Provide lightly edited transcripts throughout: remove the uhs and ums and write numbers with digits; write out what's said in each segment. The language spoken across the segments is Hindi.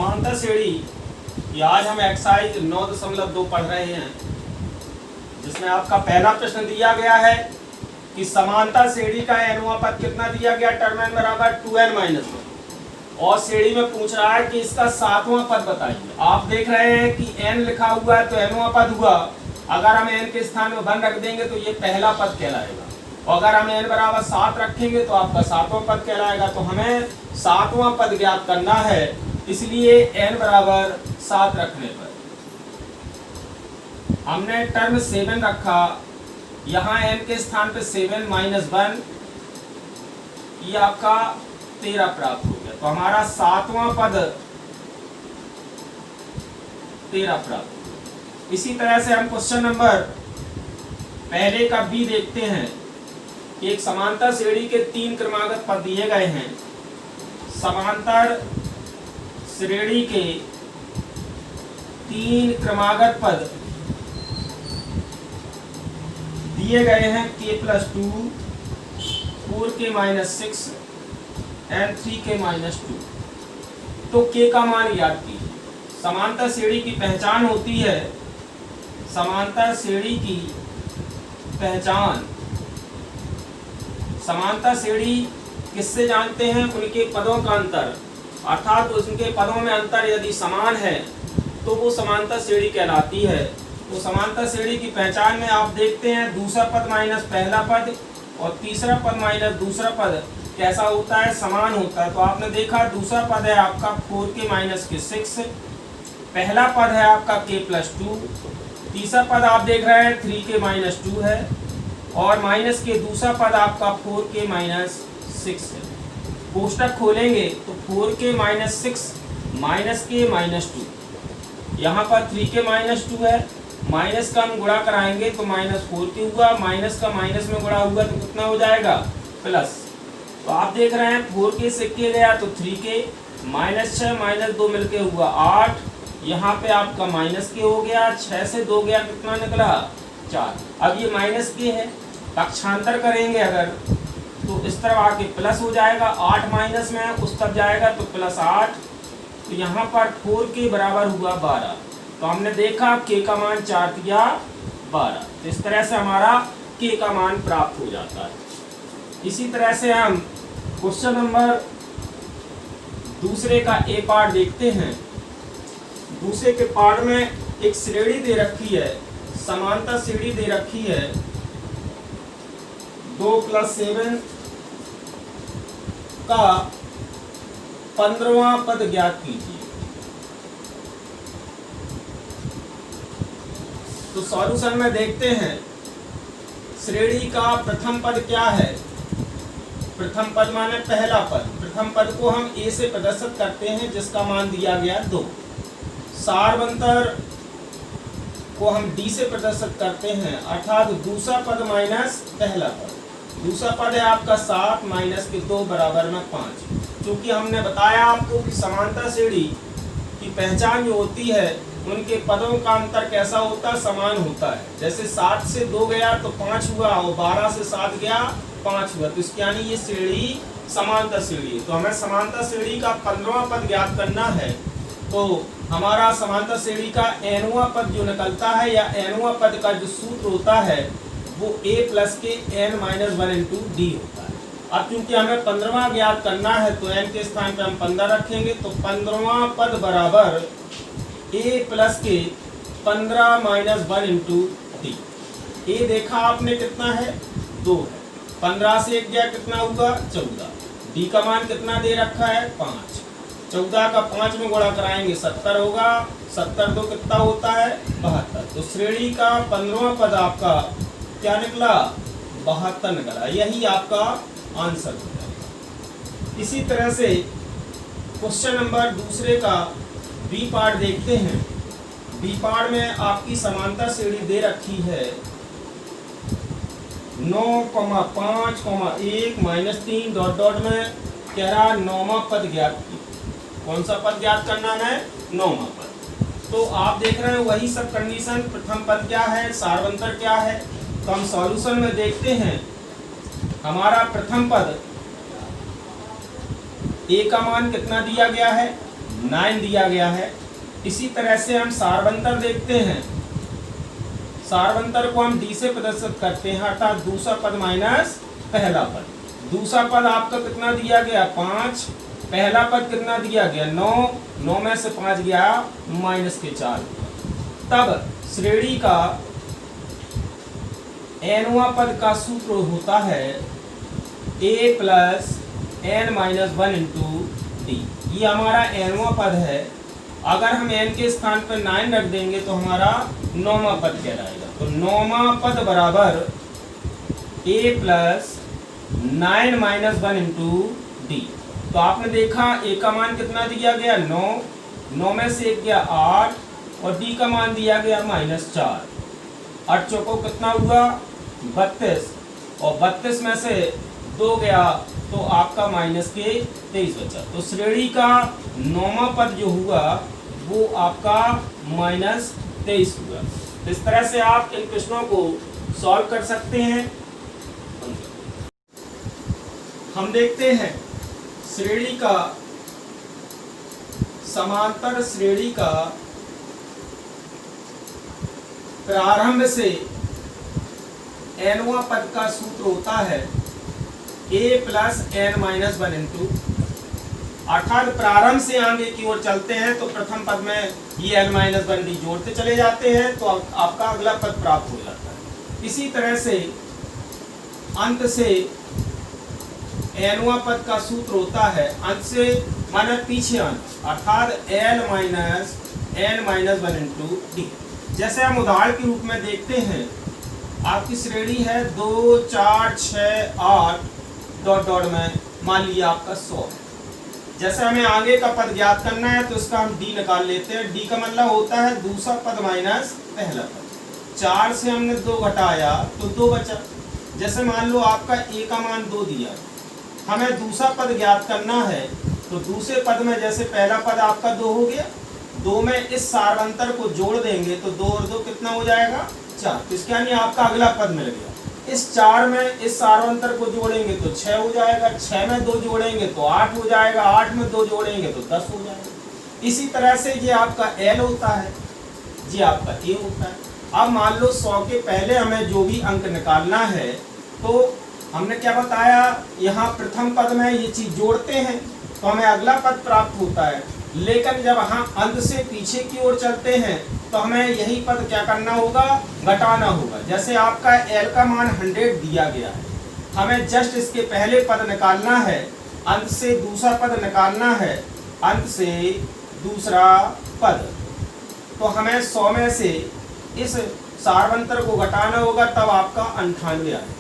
समांतर श्रेणी की आज हम एक्सरसाइज 9.2 पढ़ रहे हैं, जिसमें आपका पहला प्रश्न दिया गया है कि समांतर श्रेणी का n वां पद कितना दिया गया, टर्म n बराबर 2n-1 और श्रेणी में पूछ रहा है कि इसका 7वां पद बताइए। आप देख रहे हैं कि n लिखा हुआ है तो n वां पद हुआ। अगर हम n के स्थान में 1 रख देंगे तो ये पहला पद कहलाएगा, और अगर हम n बराबर 7 रखेंगे तो आपका 7वां पद कहलाएगा। तो हमें 7वां पद ज्ञात करना है, इसलिए n बराबर 7 रखने पर हमने टर्म 7 रखा, यहाँ n के स्थान पे 7 - 1 ये आपका 13 प्राप्त हो गया। तो हमारा 7वां पद 13 प्राप्त हो गया। इसी तरह से हम क्वेश्चन नंबर पहले का बी देखते हैं कि एक समांतर श्रेणी के 3 क्रमागत पद दिए गए हैं। समांतर श्रेणी के 3 क्रमागत पद दिए गए हैं k+2, 4k-6 एंड 3k-2। तो k का मान याद कीजिए। समांतर श्रेणी की पहचान होती है, समांतर श्रेणी की पहचान, समांतर श्रेणी किससे जानते हैं? उनके पदों का अंतर, अर्थात उनके पदों में अंतर यदि समान है तो वो समांतर श्रेणी कहलाती है। तो समांतर श्रेणी की पहचान में आप देखते हैं दूसरा पद माइनस पहला पद और तीसरा पद माइनस दूसरा पद कैसा होता है, समान होता है। तो आपने देखा दूसरा पद है आपका 4k-6, पहला पद है आपका k+2, तीसरा पद आप देख रहे हैं 3k-2 है, और माइनस के दूसरा पद आपका 4k-6 है। कोष्टक खोलेंगे तो 4k-6 -k-2, यहाँ पर 3k-2 है, माइनस का हम गुणा कराएंगे तो -4k हुआ, माइनस का माइनस में गुणा हुआ तो कितना हो जाएगा, प्लस। तो आप देख रहे हैं 4k से k गया तो 3k, -6 -2 मिलके हुआ 8, यहाँ पे आपका -k हो गया, 6 से 2 गया कितना निकला, 4। अब ये -k है, पक्षांतर करेंगे अगर तो इस तरफ आके प्लस हो जाएगा, 8 माइनस में उस तरफ जाएगा तो +8। तो यहाँ पर 4k बराबर हुआ 12। तो हमने देखा k का मान 4 दिया 12। तो इस तरह से हमारा k का मान प्राप्त हो जाता है। इसी तरह से हम क्वेश्चन नंबर दूसरे का ए पार्ट देखते हैं। दूसरे के पार्ट में एक श्रेणी दे रखी है, समांतर श्रेणी दे रखी है, 2 + 7 का 15वां पद ज्ञात कीजिए। तो सॉल्यूशन में देखते हैं श्रेणी का प्रथम पद क्या है। प्रथम पद माने पहला पद, प्रथम पद को हम a से प्रदर्शित करते हैं जिसका मान दिया गया 2। सार्वंतर को हम d से प्रदर्शित करते हैं, अर्थात दूसरा पद माइनस पहला पद। दूसरा पद है आपका 7 - 2 बराबर में 5। क्योंकि हमने बताया आपको कि समांतर श्रेणी की पहचान जो होती है उनके पदों का अंतर कैसा होता है, समान होता है। जैसे 7 से 2 गया तो 5 हुआ, और 12 से 7 गया 5 हुआ। तो इसके यानी ये श्रेणी समांतर श्रेणी है। तो हमें समांतर श्रेणी का 15वां पद ज्ञात करना है। तो हमारा समांतर श्रेणी का n वां पद जो निकलता है, या n वां पद का जो सूत्र होता है वो a + k n-1 × d होता है। अब क्योंकि हमें 15वां ज्ञात करना है तो n के स्थान पे हम 15 रखेंगे, तो 15वां पद बराबर a + k 15 - 1 × d। a देखा आपने कितना है, 2 है, 15 से 1 गया कितना हुआ, 14। d का मान कितना दे रखा है, 5। 14 का 5 में गुणा कराएंगे 70 होगा, 70 2 कितना होता है, 72। तो श्रेणी का 15वां पद आपका क्या निकला, 72 निकला। यही आपका आंसर हो जाएगा। इसी तरह से क्वेश्चन नंबर दूसरे का बी पार्ट देखते हैं। बी पार्ट में आपकी समांतर श्रेणी दे रखी है 9,5,1 -3 में कह रहा 9वां पद ज्ञात की। कौन सा पद ज्ञात करना है, 9वां पद। तो आप देख रहे हैं वही सब कंडीशन, प्रथम पद क्या है, सार्वंतर क्या है। तो हम सॉल्यूशन में देखते हैं हमारा प्रथम पद a का मान कितना दिया गया है, 9 दिया गया है। इसी तरह से हम सारवंतर देखते हैं। सारवंतर को हम डी से प्रदर्शित करते हैं, अर्थात दूसरा पद माइनस पहला पद। दूसरा पद आपका कितना दिया गया 5, पहला पद कितना दिया गया 9, 9 में से 5 गया -4। तब श्रेणी का nवां पद का सूत्र होता है a + n-1 इंटू डी। ये हमारा nवां पद है। अगर हम n के स्थान पर 9 रख देंगे तो हमारा 9वां पद कहलाएगा। तो 9वां पद बराबर a + 9-1 इंटू डी। तो आपने देखा a का मान कितना दिया गया 9, 9 में से 1 गया 8 और d का मान दिया गया -4। 8 चौको कितना हुआ 32 और 32 में से 2 गया तो आपका -23 बचा। तो श्रेणी का 9वां पद जो हुआ वो आपका -23 हुआ। तो इस तरह से आप इन प्रश्नों को सॉल्व कर सकते हैं। हम देखते हैं श्रेणी का समांतर श्रेणी का प्रारंभ से nवां पद का सूत्र होता है a + n-1 इंटू, अर्थात प्रारंभ से आगे की ओर चलते हैं तो प्रथम पद में ये n-1 डी जोड़ते चले जाते हैं तो आपका अगला पद प्राप्त हो जाता है। इसी तरह से अंत से nवां पद का सूत्र होता है, अंत से माने पीछे अंत, अर्थात l - n-1 इंटू डी। जैसे हम उदाहरण के रूप में देखते हैं, आपकी श्रेणी है 2, 4, 6, 8 डॉट डॉट में, मान लिया आपका 100 है। जैसे हमें आगे का पद ज्ञात करना है तो इसका हम डी निकाल लेते हैं। डी का मतलब होता है दूसरा पद माइनस पहला पद। 4 से हमने 2 घटाया तो 2 बचा। जैसे मान लो आपका a का मान 2 दिया, हमें दूसरा पद ज्ञात करना है तो दूसरे पद में जैसे पहला पद आपका 2 हो गया, 2 में इस सारवंतर को जोड़ देंगे तो 2 और 2 कितना हो जाएगा 4। तो इसके यानी आपका अगला पद मिल गया। इस 4 में इस सारवंतर को जोड़ेंगे तो 6 हो जाएगा, 6 में 2 जोड़ेंगे तो 8 हो जाएगा, 8 में 2 जोड़ेंगे तो 10 हो जाएगा। इसी तरह से ये आपका L होता है, ये आपका A होता है। अब मान लो 100 के पहले हमें जो भी अंक निकालना है तो हमने क्या बताया, यहाँ प्रथम पद में ये चीज जोड़ते हैं तो हमें अगला पद प्राप्त होता है। लेकिन जब हम अंत से पीछे की ओर चलते हैं तो हमें यही पद क्या करना होगा, घटाना होगा। जैसे आपका L का मान 100 दिया गया है, हमें जस्ट इसके पहले पद निकालना है, अंत से दूसरा पद निकालना है, अंत से दूसरा पद। तो हमें 100 में से इस सारवंतर को घटाना होगा, तब आपका 98 आएगा।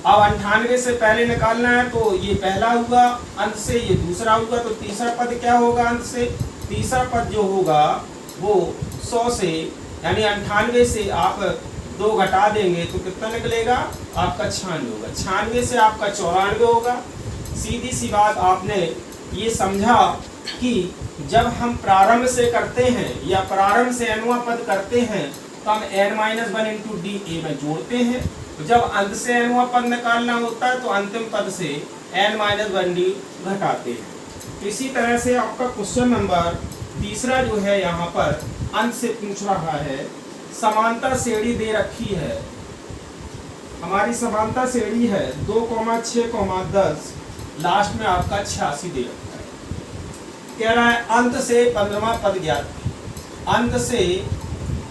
अब 98 से पहले निकालना है तो ये पहला हुआ, अंत से ये दूसरा हुआ, तो तीसरा पद क्या होगा, अंत से तीसरा पद जो होगा वो 100 से यानी 98 से आप 2 घटा देंगे तो कितना निकलेगा आपका 96 होगा। 96 से आपका 94 होगा। सीधी सी बात, आपने ये समझा कि जब हम प्रारंभ से करते हैं या प्रारंभ से nवां पद करते हैं तो हम n-1 इंटू डी ए में जोड़ते हैं। जब अंत से nवां पद निकालना होता है तो अंतिम पद से n-1 डी घटाते हैं। इसी तरह से आपका क्वेश्चन नंबर तीसरा जो है यहाँ पर अंत से पूछ रहा है, समांतर श्रेणी दे रखी है, हमारी समांतर श्रेणी है 2, 6, 10, लास्ट में आपका 86 दे रखा है। कह रहा है अंत से 15वां पद ज्ञात, अंत से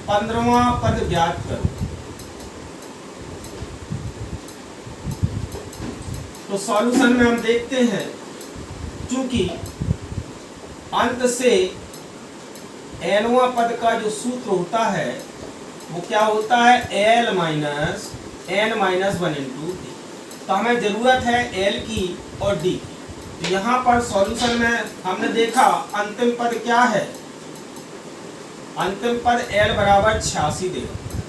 15वां पद ज्ञात करो। तो सॉल्यूशन में हम देखते हैं, चूंकि अंत से nवां पद का जो सूत्र होता है वो क्या होता है, L - n-1 इंटू डी। तो हमें जरूरत है L की और D की। तो यहाँ पर सॉल्यूशन में हमने देखा अंतिम पद क्या है, अंतिम पद L बराबर 86 देगा।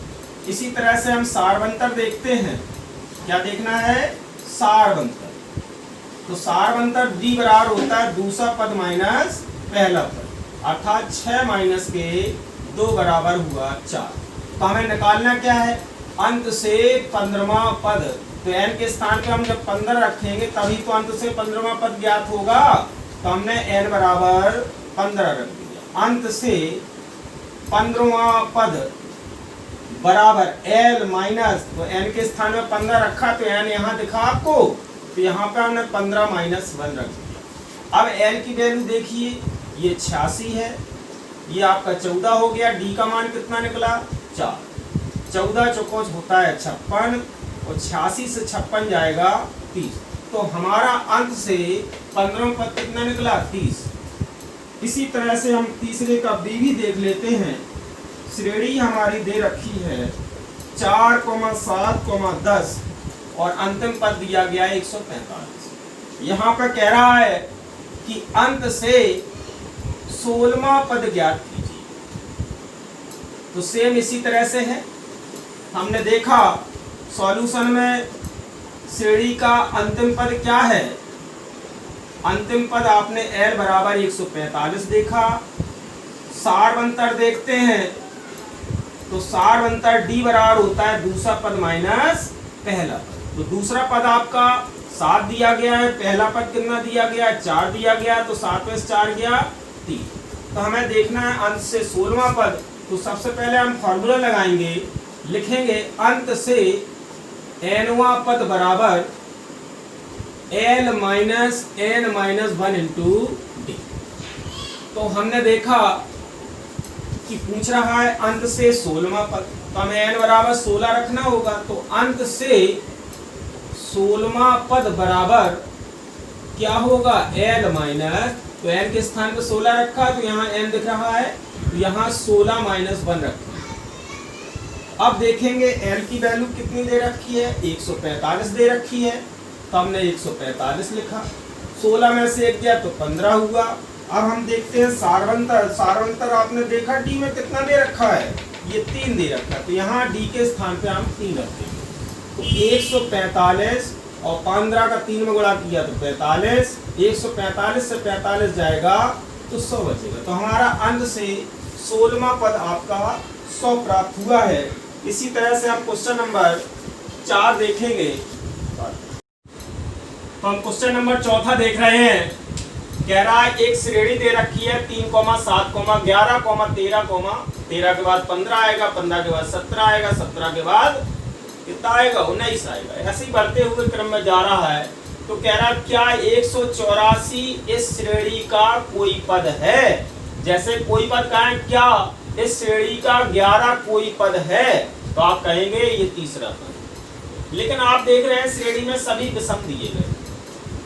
इसी तरह से हम सारवंतर देखते हैं, क्या देखना है, सारवंतर। तो सारवंतर D बराबर होता है दूसरा पद माइनस पहला पद, अर्थात 6 माइनस के 2 बराबर हुआ 4। तो हमें निकालना क्या है, अंत से 15वां पद। तो n के स्थान पे हम जब 15 रखेंगे तभी तो अंत से 15वां पद ज्ञात होगा। तो हमने n बराबर 15 रख दिया। अंत से 15वां पद बराबर l माइनस, तो n के स्थान में 15 रखा तो n यहाँ दिखा आपको, तो यहाँ पे हमने 15 माइनस 1 रख दिया। अब l की वैल्यू देखिए, ये 86 है, ये आपका 14 हो गया। d का मान कितना निकला 4, 14 चौकोच होता है 56 और 86 से 56 जाएगा 30। तो हमारा अंत से 15वां पद कितना निकला 30। इसी तरह से हम तीसरे का b भी देख लेते हैं। श्रेणी हमारी दे रखी है 4, 7, 10 और अंतिम पद दिया गया है 145। यहाँ पर कह रहा है कि अंत से 16वां पद ज्ञात कीजिए। तो सेम इसी तरह से है, हमने देखा सॉल्यूशन में श्रेणी का अंतिम पद क्या है। अंतिम पद आपने l बराबर 145 देखा। सारवंतर देखते हैं तो सारवंतर d बराबर होता है दूसरा पद माइनस पहला पद। तो दूसरा पद आपका 7 दिया गया है, पहला पद कितना दिया गया 4 दिया गया, तो 7 में 4 गया 3। तो हमें देखना है अंत से 16वां पद। तो सबसे पहले हम फॉर्मूला लगाएंगे, लिखेंगे अंत से nवां पद बराबर l minus n minus 1 into D. तो हमने देखा कि पूछ रहा है अंत से 16वां पद, तो हमें n बराबर 16 रखना होगा। तो अंत से 16वां पद बराबर क्या होगा l माइनस, तो n के स्थान पर 16 रखा, तो यहाँ n दिख रहा है, तो यहाँ 16 माइनस 1 रखा। अब देखेंगे l की वैल्यू कितनी दे रखी है 145 दे रखी है, तो हमने 145 लिखा। 16 में से 1 गया तो 15 हुआ। अब हम देखते हैं सारवंतर। सारवंतर आपने देखा d में कितना दे रखा है, ये 3 दे रखा है, तो यहाँ d के स्थान पे हम 3 रखते हैं। तो 145 और 15 का 3 में गुणा किया तो 45, 145 से 45 जाएगा तो 100 बचेगा। तो हमारा अंत से 16वां पद आपका 100 प्राप्त हुआ है। इसी तरह से हम क्वेश्चन नंबर 4 देखेंगे। तो हम क्वेश्चन नंबर 4 देख रहे हैं। कह रहा है एक श्रेणी दे रखी है 3, 7, 11, 13, 13 के बाद 15 आएगा, 15 के बाद 17 आएगा, 17 के बाद कितना आएगा 19 आएगा। ऐसे ही बढ़ते हुए क्रम में जा रहा है। तो कह रहा क्या 184 इस श्रेणी का कोई पद है। जैसे कोई पद का है, क्या इस श्रेणी का 11 कोई पद है, तो आप कहेंगे ये तीसरा पद। लेकिन आप देख रहे हैं श्रेणी में सभी विषम दिए गए,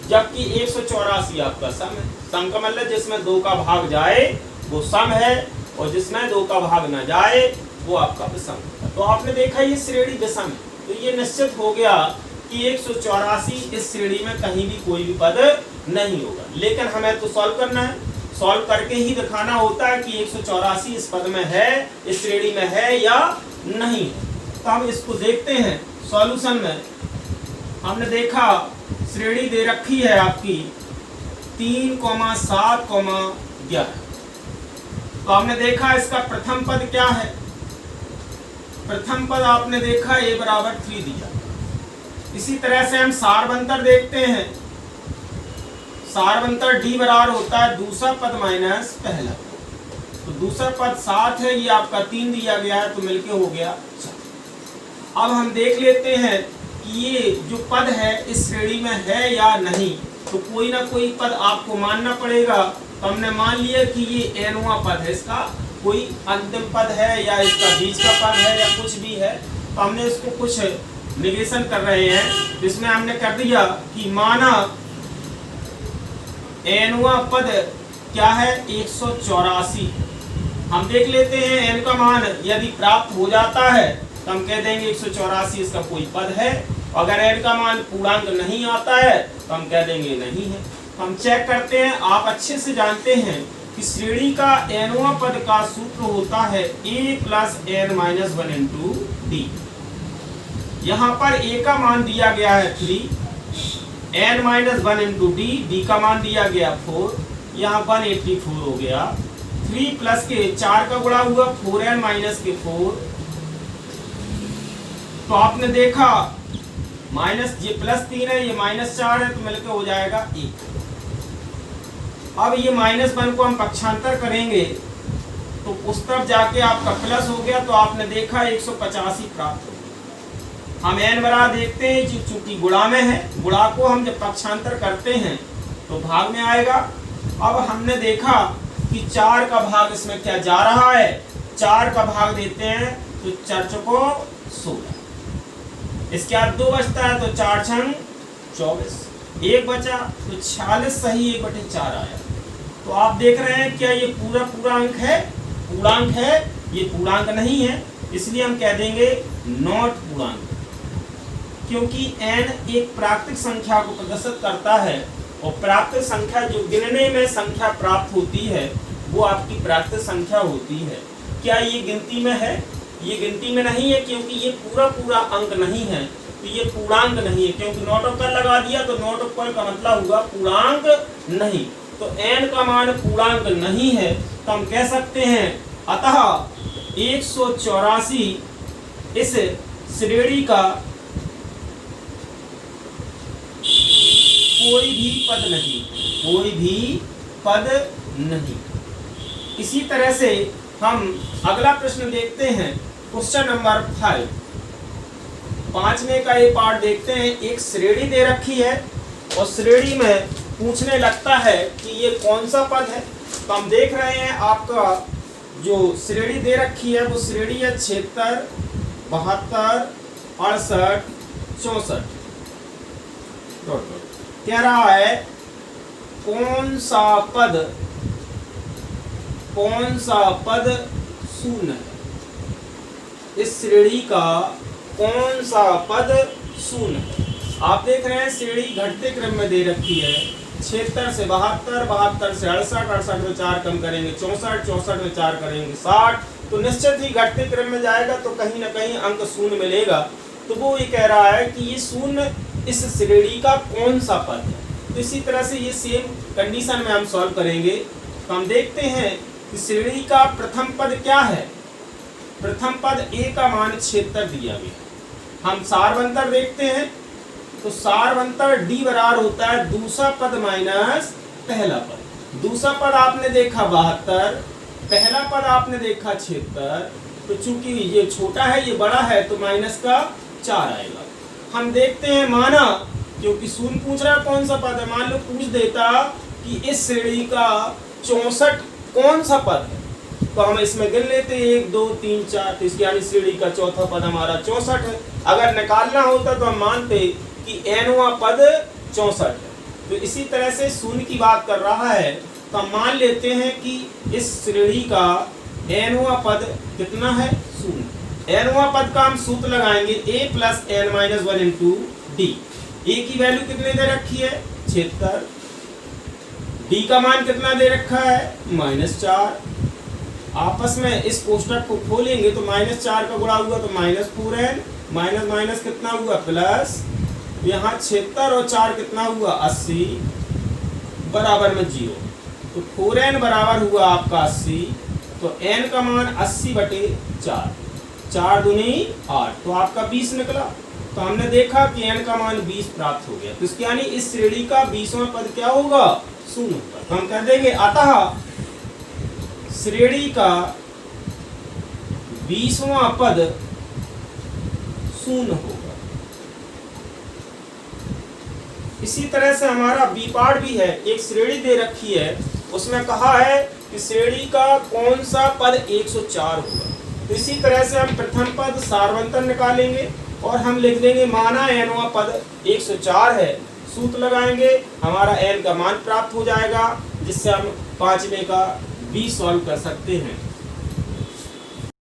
जबकि 184 आपका सम है। सम का मतलब जिसमें 2 का भाग जाए वो सम है, और जिसमें 2 का भाग न जाए वो आपका विषम है। तो आपने देखा ये श्रेणी विषम है, तो ये निश्चित हो गया कि 184 इस श्रेणी में कहीं भी कोई भी पद नहीं होगा। लेकिन हमें तो सॉल्व करना है, सॉल्व करके ही दिखाना होता है कि 184 इस पद में है, इस श्रेणी में है या नहीं। तो अब इसको देखते हैं सॉल्यूशन में। हमने देखा श्रेणी दे रखी है आपकी 3, 7, 11। तो हमने देखा इसका प्रथम पद क्या है। प्रथम पद आपने देखा a बराबर 3 दिया। इसी तरह से हम सारवंतर देखते हैं। सारवंतर d बराबर होता है दूसरा पद माइनस पहला। तो दूसरा पद 7 है, ये आपका 3 दिया गया है, तो मिलके हो गया 4। अब हम देख लेते हैं कि ये जो पद है इस श्रेणी में है या नहीं। तो कोई ना कोई पद आपको मानना पड़ेगा। तो हमने मान लिया कि ये nवां पद है, इसका कोई अंतिम पद है या इसका बीच का पद है या कुछ भी है। तो हमने इसको कुछ निगेशन कर रहे हैं। इसमें हमने कर दिया कि माना nवां पद क्या है 184। हम देख लेते हैं n का मान यदि प्राप्त हो जाता है तो हम कह देंगे 184 इसका कोई पद है। अगर n का मान पूर्णांक नहीं आता है तो हम कह देंगे नहीं है। तो हम चेक करते हैं। आप अच्छे से जानते हैं कि श्रेणी का nवां पद का सूत्र होता है a plus n minus 1 into D. यहाँ पर a का मान दिया गया है 3, n minus 1 into D, D का मान दिया गया 4, यहाँ 184 हो गया। 3 प्लस के 4 का गुणा हुआ 4n माइनस के 4। तो आपने देखा माइनस ये प्लस 3 है, ये माइनस 4 है, तो मिलकर हो जाएगा 1। अब ये -1 को हम पक्षांतर करेंगे तो उस तरफ जाके आपका प्लस हो गया, तो आपने देखा 185 प्राप्त हो गया। हम n बराबर देखते हैं, चूंकि गुणा में है, गुणा को हम जब पक्षांतर करते हैं तो भाग में आएगा। अब हमने देखा कि 4 का भाग इसमें क्या जा रहा है, 4 का भाग देते हैं तो 4 चौको 16, इसके बाद 2 बचता है तो 4 छंग 24, 1 बचा तो 46 सही 1/4 आया। तो आप देख रहे हैं क्या ये पूरा अंक है, पूर्णांक है? ये पूर्णांक नहीं है, इसलिए हम कह देंगे नॉट पूर्णांक, क्योंकि n एक प्राकृतिक संख्या को प्रदर्शित करता है और प्राकृतिक संख्या जो गिनने में संख्या प्राप्त होती है वो आपकी प्राकृतिक संख्या होती है। क्या ये गिनती में है? ये गिनती में नहीं है, क्योंकि ये पूरा अंक नहीं है, तो ये पूर्णांक नहीं है, क्योंकि नॉट ऑफ कर लगा दिया तो नॉट ऑफ कर का मतलब हुआ पूर्णांक नहीं। तो n का मान पूर्णांक नहीं है, तो हम कह सकते हैं अतः 184 इस श्रेणी का कोई भी पद नहीं, कोई भी पद नहीं। इसी तरह से हम अगला प्रश्न देखते हैं, क्वेश्चन नंबर 5, 5वें का ये पार्ट देखते हैं। एक श्रेणी दे रखी है और श्रेणी में पूछने लगता है कि ये कौन सा पद है। तो हम देख रहे हैं आपका जो श्रेणी दे रखी है वो श्रेणी है 76, 72, 68, 64। कह रहा है कौन सा पद शून्य है, इस श्रेणी का कौन सा पद शून्य है। आप देख रहे हैं श्रेणी घटते क्रम में दे रखी है, 76 से 72, 72 से 68, 68 में 4 कम करेंगे 64, 64 में 4 करेंगे 60, तो निश्चित ही घटते क्रम में जाएगा तो कहीं ना कहीं अंक शून्य मिलेगा। तो वो ये कह रहा है कि ये शून्य इस श्रेणी का कौन सा पद है। तो इसी तरह से ये सेम कंडीशन में हम सॉल्व करेंगे। तो हम देखते हैं कि श्रेणी का प्रथम पद क्या है। प्रथम पद a का मान 76 दिया गया। हम सारवंतर देखते हैं, तो सारवंतर d बराबर होता है दूसरा पद माइनस पहला पद। दूसरा पद आपने देखा 72, पहला पद आपने देखा 76, तो चूंकि ये छोटा है ये बड़ा है तो माइनस का 4 आएगा। हम देखते हैं माना, क्योंकि शून्य पूछ रहा है कौन सा पद है, मान लो पूछ देता कि इस श्रेणी का 64 कौन सा पद है, तो हम इसमें गिन लेते 1 2 3 4, तो इसकी यानी श्रेणी का चौथा पद हमारा 64 है। अगर निकालना होता तो हम मानते कि nवां पद 64 है। तो इसी तरह से शून्य की बात कर रहा है, तो हम मान लेते हैं कि इस श्रेणी का nवां पद कितना है, शून्य। nवां पद का हम सूत्र लगाएंगे a + n - 1 × d। a की वैल्यू कितने दे रखी है, 76, d का मान कितना दे रखा है, -4। आपस में इस कोष्टक को खोलेंगे तो -4 का गुणा हुआ तो -4n, माइनस माइनस कितना हुआ प्लस, यहाँ 76 और 4 कितना हुआ 80, बराबर में 0, तो 4n बराबर हुआ आपका 80। तो n का मान 80/4, 4 दूनी 8, तो आपका 20 निकला। तो हमने देखा कि n का मान 20 प्राप्त हो गया। तो इसके यानी इस श्रेणी का 20वां पद क्या होगा, शून्य होगा। तो हम कह देंगे अतः श्रेणी का 20वां पद शून्य होगा। इसी तरह से हमारा बी पार्ट भी है, एक श्रेणी दे रखी है, उसमें कहा है कि श्रेणी का कौन सा पद 104 होगा। तो इसी तरह से हम प्रथम पद सारवंतर निकालेंगे और हम लिख देंगे माना nवां पद 104 है, सूत्र लगाएंगे, हमारा n का मान प्राप्त हो जाएगा, जिससे हम 5वें का b सॉल्व कर सकते हैं।